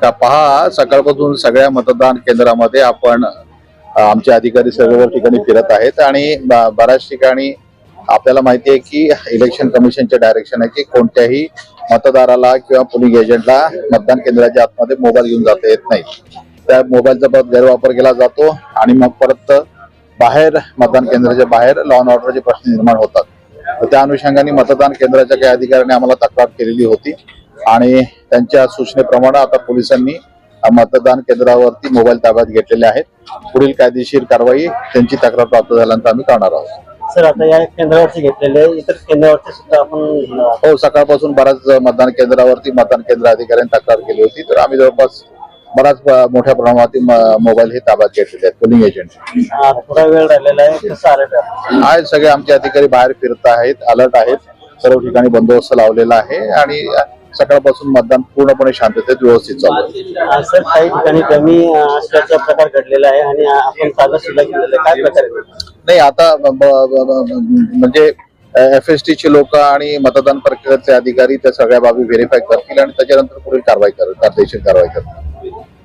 का पहा, सकाळपासून सगळ्या मतदान केंद्रामध्ये आपण आमचे अधिकारी सर्व ठिकाणी फिरत आहेत आणि बऱ्याच ठिकाणी आपल्याला माहिती आहे की इलेक्शन कमिशनचे डायरेक्शन आहे की कोणत्याही मतदाराला किंवा पोलिंग एजंटला मतदान केंद्राच्या आतमध्ये मोबाईल घेऊन जाता येत नाही. त्या मोबाईलचा परत गैरवापर केला जातो आणि मग परत बाहेर मतदान केंद्राच्या बाहेर लॉ अँड ऑर्डरचे प्रश्न निर्माण होतात. त्या अनुषंगाने मतदान केंद्राच्या काही अधिकाऱ्यांनी आम्हाला तक्रार केलेली होती आणि त्यांच्या सूचनेप्रमाणे आता पोलिसांनी मतदान केंद्रावरती मोबाईल ताब्यात घेतलेले आहेत. पुढील कायदेशीर कारवाई त्यांची तक्रार प्राप्त झाल्यानंतर आम्ही करणार आहोत. सर, आता या केंद्रावरती घेतलेले इतर केंद्रावरती सुद्धा आपण हो, सकाळपासून बऱ्याच मतदान केंद्रावरती मतदान केंद्र अधिकाऱ्यांनी तक्रार केली होती, तर आम्ही जवळपास बराच मोठ्या प्रमाणात मोबाईल हे ताब्यात घेतलेले आहेत. पोलिंग एजंट थोडा वेळ राहिलेला आहे, कसं अलर्ट आहे? सगळे आमचे अधिकारी बाहेर फिरत आहेत, अलर्ट आहेत, सर्व ठिकाणी बंदोबस्त लावलेला आहे आणि सकाळपासून मतदान पूर्णपणे शांततेत व्यवस्थित चालू आहे. सर, काही ठिकाणी कमी असल्याचा प्रकार घडलेला आहे आणि आपण ताब्यात सुद्धा घेतलेला काय प्रकार नाही. आता म्हणजे FST चे लोक आणि मतदान प्रक्रियेचे अधिकारी त्या सगळ्या बाबी व्हेरीफाय करतील आणि त्याच्यानंतर पुढील कायदेशीर कारवाई करतील.